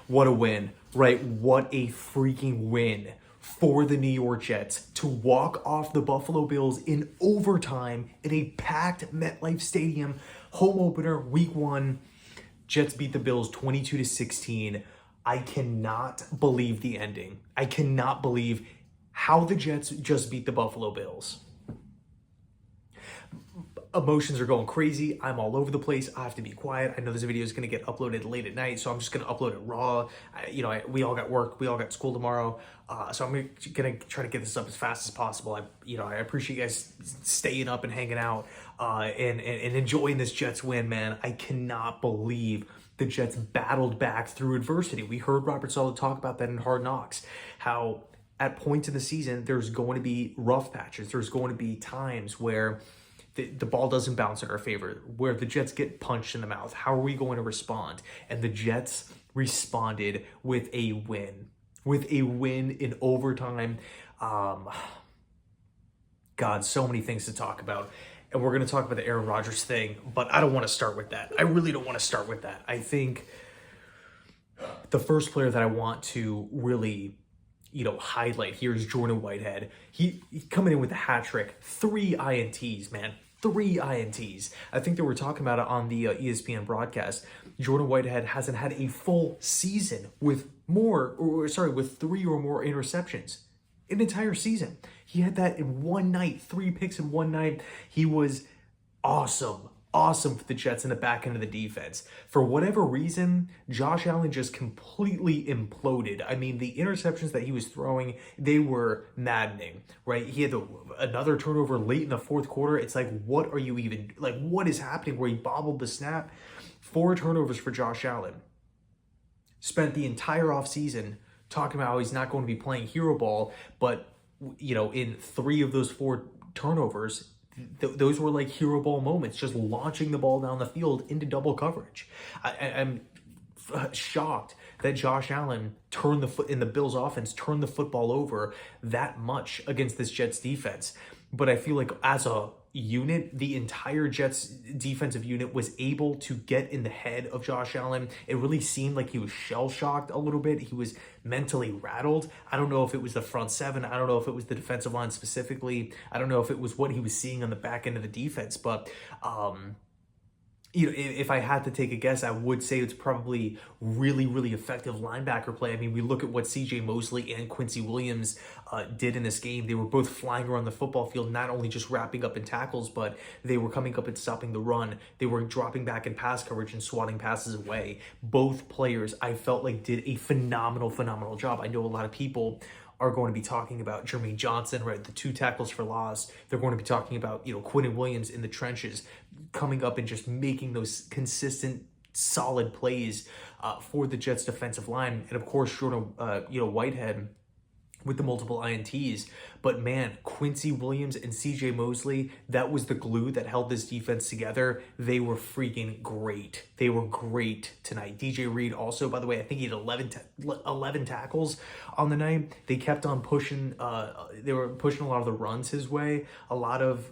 What a win, right? What a freaking win for the New York Jets to walk off the Buffalo Bills in overtime in a packed MetLife Stadium. Home opener, week 1. Jets beat the Bills 22-16. I cannot believe the ending. I cannot believe how the Jets just beat the Buffalo Bills. Emotions are going crazy. I'm all over the place. I have to be quiet. I know this video is going to get uploaded late at night, so I'm just going to upload it raw. We all got work. We all got school tomorrow. So I'm going to try to get this up as fast as possible. I appreciate you guys staying up and hanging out and enjoying this Jets win, man. I cannot believe the Jets battled back through adversity. We heard Robert Saleh talk about that in Hard Knocks, how at points in the season, there's going to be rough patches. There's going to be times where the ball doesn't bounce in our favor, where the Jets get punched in the mouth. How are we going to respond? And the Jets responded with a win. With a win in overtime. God, so many things to talk about. And we're going to talk about the Aaron Rodgers thing, but I don't want to start with that. I really don't want to start with that. I think the first player that I want to really highlight here is Jordan Whitehead. He coming in with a hat trick, 3 INTs, man. 3 INTs. I think they were talking about it on the ESPN broadcast. Jordan Whitehead hasn't had a full season with 3 or more interceptions. An entire season. He had that in one night, 3 picks in one night. He was awesome for the Jets in the back end of the defense. For whatever reason, Josh Allen just completely imploded. I mean, the interceptions that he was throwing, they were maddening, right? He had another turnover late in the fourth quarter. It's like, what is happening where he bobbled the snap? 4 turnovers for Josh Allen. Spent the entire offseason talking about how he's not going to be playing hero ball, but, in 3 of those 4 turnovers, those were like hero ball moments, just launching the ball down the field into double coverage. I'm shocked that Josh Allen turned the Bills offense turned the football over that much against this Jets defense. But I feel like as a unit, the entire Jets defensive unit was able to get in the head of Josh Allen. It really seemed like he was shell-shocked a little bit. He was mentally rattled. I don't know if it was the front 7. I don't know if it was the defensive line specifically. I don't know if it was what he was seeing on the back end of the defense, but if I had to take a guess, I would say it's probably really, really effective linebacker play. I mean, we look at what CJ Mosley and Quincy Williams did in this game. They were both flying around the football field, not only just wrapping up in tackles, but they were coming up and stopping the run. They were dropping back in pass coverage and swatting passes away. Both players, I felt like, did a phenomenal job. I know a lot of people are going to be talking about Jermaine Johnson, right? The 2 tackles for loss. They're going to be talking about, Quinnen Williams in the trenches, coming up and just making those consistent, solid plays for the Jets defensive line. And of course, Jordan, Whitehead with the multiple INTs. But man, Quincy Williams and CJ Mosley, that was the glue that held this defense together. They were freaking great. They were great tonight. DJ Reed also, by the way, I think he had 11 tackles on the night. They kept on pushing. They were pushing a lot of the runs his way, a lot of,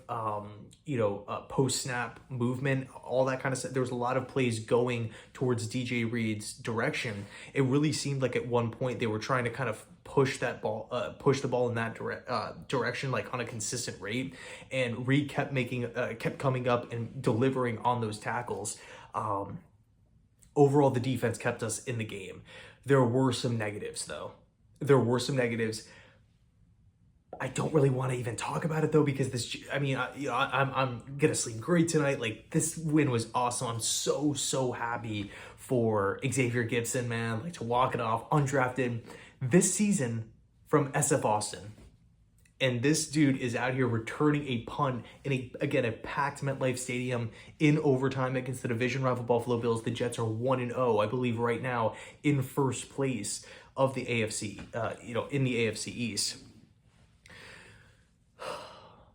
post-snap movement, all that kind of stuff. There was a lot of plays going towards DJ Reed's direction. It really seemed like at one point they were trying to kind of push the ball in that direction, like on a consistent rate. And Reed kept coming up and delivering on those tackles. Overall, the defense kept us in the game. There were some negatives, though. I don't really want to even talk about it though, because I'm gonna sleep great tonight. Like, this win was awesome. I'm so happy for Xavier Gipson, man. Like, to walk it off undrafted this season from SF Austin. And this dude is out here returning a punt in a packed MetLife Stadium in overtime against the division rival Buffalo Bills. The Jets are 1-0, I believe, right now in first place of the AFC, in the AFC East.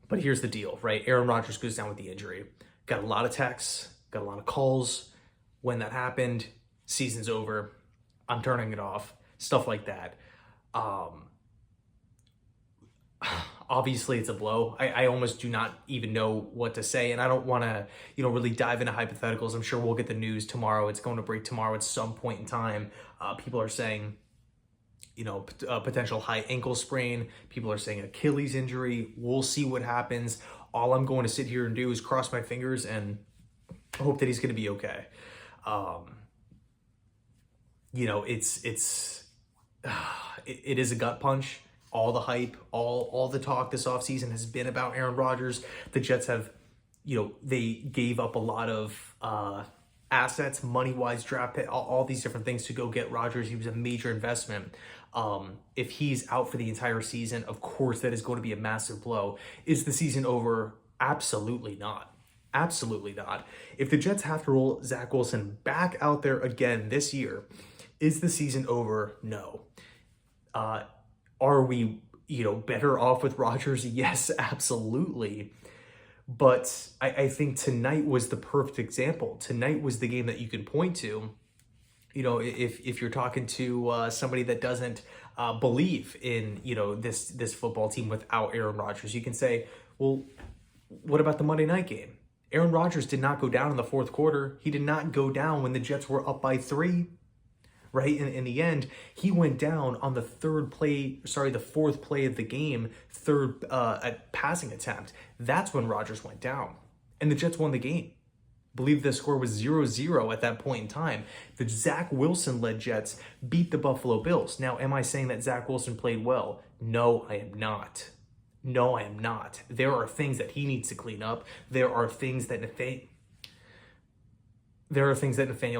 But here's the deal, right? Aaron Rodgers goes down with the injury. Got a lot of texts, got a lot of calls. When that happened, season's over. I'm turning it off. Stuff like that. Obviously, it's a blow. I almost do not even know what to say, and I don't want to, really dive into hypotheticals. I'm sure we'll get the news tomorrow. It's going to break tomorrow at some point in time. People are saying, potential high ankle sprain. People are saying Achilles injury. We'll see what happens. All I'm going to sit here and do is cross my fingers and hope that he's going to be okay. It is a gut punch. All the hype, all the talk this offseason has been about Aaron Rodgers. The Jets have, they gave up a lot of assets, money-wise, draft pick, all these different things to go get Rodgers. He was a major investment. If he's out for the entire season, of course, that is going to be a massive blow. Is the season over? Absolutely not. Absolutely not. If the Jets have to roll Zach Wilson back out there again this year, is the season over? No. Are we, better off with Rodgers? Yes, absolutely. But I think tonight was the perfect example. Tonight was the game that you can point to. If you're talking to somebody that doesn't believe in, this football team without Aaron Rodgers, you can say, well, what about the Monday night game? Aaron Rodgers did not go down in the fourth quarter. He did not go down when the Jets were up by 3. Right? In the end, he went down on the fourth play of the game, third passing attempt. That's when Rodgers went down. And the Jets won the game. I believe the score was 0-0 at that point in time. The Zach Wilson-led Jets beat the Buffalo Bills. Now, am I saying that Zach Wilson played well? No, I am not. No, I am not. There are things that he needs to clean up. There are things that Nathaniel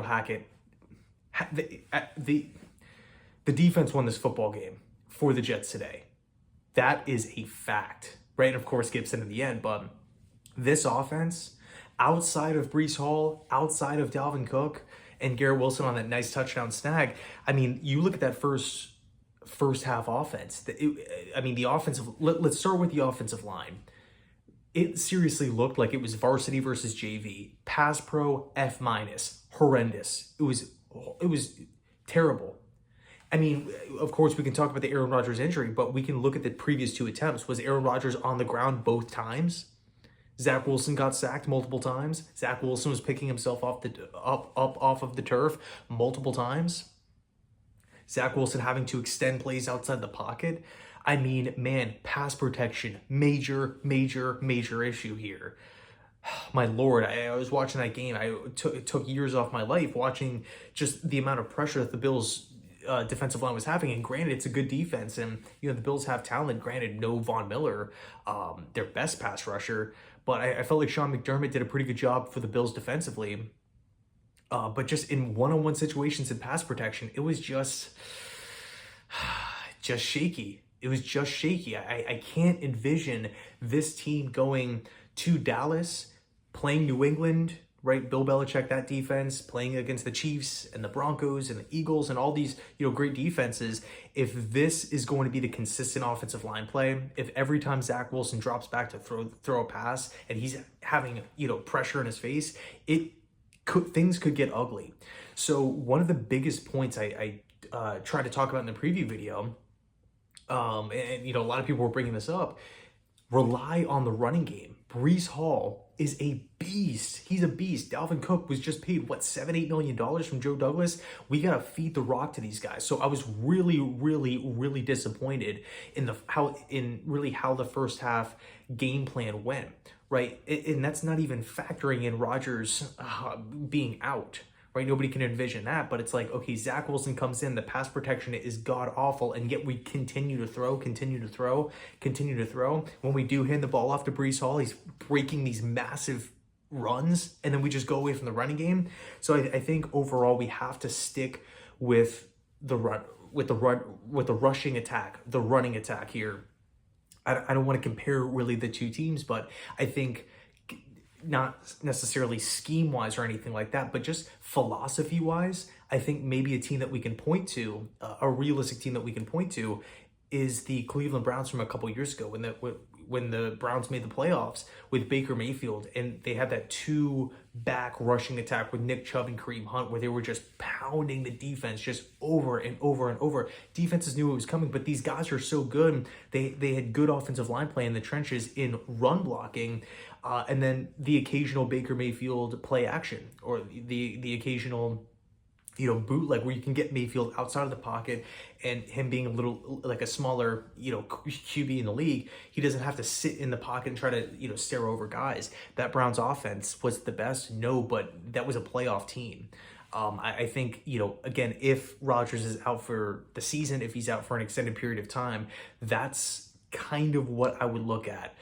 Hackett... The defense won this football game for the Jets today. That is a fact, right? And of course, Gibson in the end, but this offense, outside of Breece Hall, outside of Dalvin Cook, and Garrett Wilson on that nice touchdown snag, you look at that first half offense. The offensive. Let's start with the offensive line. It seriously looked like it was varsity versus JV. Pass pro, F-, horrendous. It was terrible. Of course, we can talk about the Aaron Rodgers injury, but we can look at the previous 2 attempts. Was Aaron Rodgers on the ground both times? Zach Wilson got sacked multiple times. Zach Wilson was picking himself off off of the turf multiple times. Zach Wilson having to extend plays outside the pocket. Pass protection, major issue here. My Lord, I was watching that game. It took years off my life watching just the amount of pressure that the Bills' defensive line was having. And granted, it's a good defense, and the Bills have talent. Granted, no Von Miller, their best pass rusher, but I felt like Sean McDermott did a pretty good job for the Bills defensively. But just in one-on-one situations in pass protection, it was just shaky. It was just shaky. I can't envision this team going to Dallas, playing New England, right? Bill Belichick, that defense, playing against the Chiefs and the Broncos and the Eagles and all these, great defenses. If this is going to be the consistent offensive line play, if every time Zach Wilson drops back to throw a pass and he's having, pressure in his face, things could get ugly. So one of the biggest points I tried to talk about in the preview video, and a lot of people were bringing this up, rely on the running game. Breece Hall is a beast. He's a beast. Dalvin Cook was just paid, $7-8 million from Joe Douglas? We got to feed the rock to these guys. So I was really disappointed in how the first half game plan went, right? And that's not even factoring in Rodgers being out, right? Nobody can envision that, but it's like, okay, Zach Wilson comes in, the pass protection is god awful, and yet we continue to throw. When we do hand the ball off to Breece Hall, he's breaking these massive runs, and then we just go away from the running game. So I think overall we have to stick with the rushing attack, the running attack here. I don't want to compare really the two teams, but I think not necessarily scheme-wise or anything like that, but just philosophy-wise, I think maybe a team that we can point to, a realistic team that we can point to, is the Cleveland Browns from a couple years ago when the Browns made the playoffs with Baker Mayfield, and they had that 2-back rushing attack with Nick Chubb and Kareem Hunt, where they were just pounding the defense just over and over and over. Defenses knew it was coming, but these guys are so good. They had good offensive line play in the trenches in run blocking, and then the occasional Baker Mayfield play action, or the occasional bootleg where you can get Mayfield outside of the pocket, and him being a little like a smaller, QB in the league, he doesn't have to sit in the pocket and try to, stare over guys. That Browns offense was the best, no, but that was a playoff team. I think, again, if Rodgers is out for the season, if he's out for an extended period of time, that's kind of what I would look at.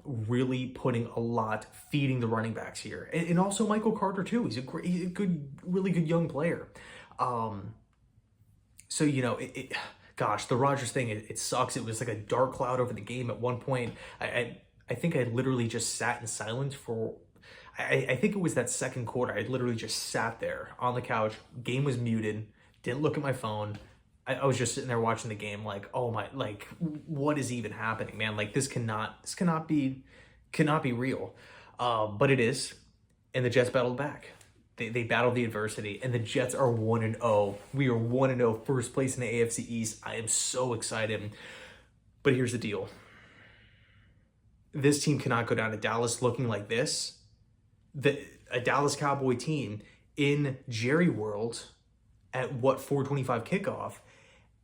Really putting a lot, feeding the running backs here. And also Michael Carter too. He's a good, really good young player. So, gosh, the Rodgers thing, it sucks. It was like a dark cloud over the game at one point. I think I literally just sat in silence for, I think it was that second quarter. I literally just sat there on the couch. Game was muted. Didn't look at my phone. I was just sitting there watching the game like, oh my, like, what is even happening, man? Like, this cannot be real. But it is. And the Jets battled back. They battled the adversity, and the Jets are 1-0. We are 1-0, first place in the AFC East. I am so excited. But here's the deal. This team cannot go down to Dallas looking like this. A Dallas Cowboy team in Jerry World at 4:25 kickoff,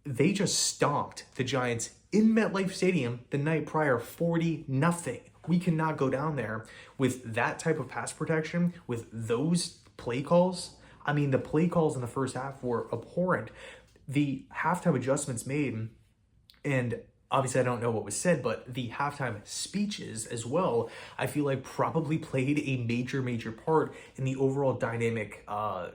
they just stomped the Giants in MetLife Stadium the night prior, 40-0. We cannot go down there with that type of pass protection, with those play calls. I mean, the play calls in the first half were abhorrent. The halftime adjustments made, and obviously I don't know what was said, but the halftime speeches as well, I feel like probably played a major part in the overall dynamic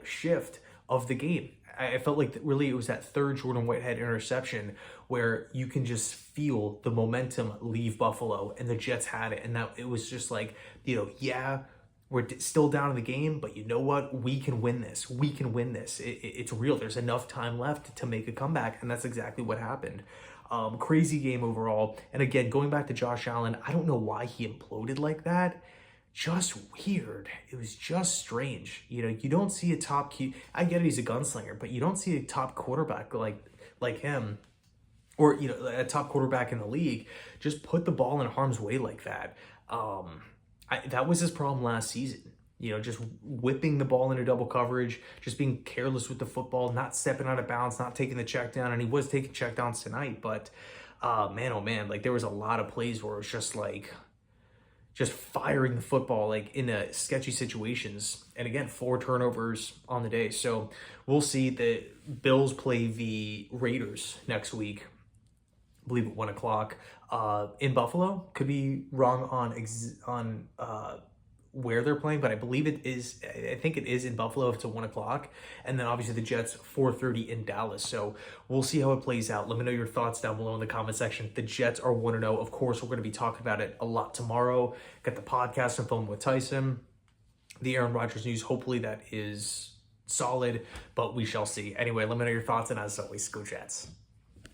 shift of the game. I felt like really it was that third Jordan Whitehead interception where you can just feel the momentum leave Buffalo, and the Jets had it. And that it was just like, yeah, we're still down in the game, but you know what? We can win this. We can win this. It's real. There's enough time left to make a comeback, and that's exactly what happened. Crazy game overall. And again, going back to Josh Allen, I don't know why he imploded like that. Just weird. It was just strange. You don't see a top I get it, he's a gunslinger, but you don't see a top quarterback like him, or a top quarterback in the league just put the ball in harm's way like that. That was his problem last season. Just whipping the ball into double coverage, just being careless with the football, not stepping out of bounds, not taking the check down. And he was taking check downs tonight, but man, oh man, like there was a lot of plays where it was just firing the football like in sketchy situations. And again, 4 turnovers on the day. So we'll see. The Bills play the Raiders next week, I believe at 1 o'clock in Buffalo. Could be wrong on where they're playing, but I believe I think it is in Buffalo if it's at 1 o'clock. And then obviously the Jets 4:30 in Dallas. So we'll see how it plays out. Let me know your thoughts down below in the comment section. The Jets are 1-0. Of course, we're going to be talking about it a lot tomorrow. Got the podcast and film with Tyson. The Aaron Rodgers news, hopefully that is solid, but we shall see. Anyway, let me know your thoughts, and as always, go Jets.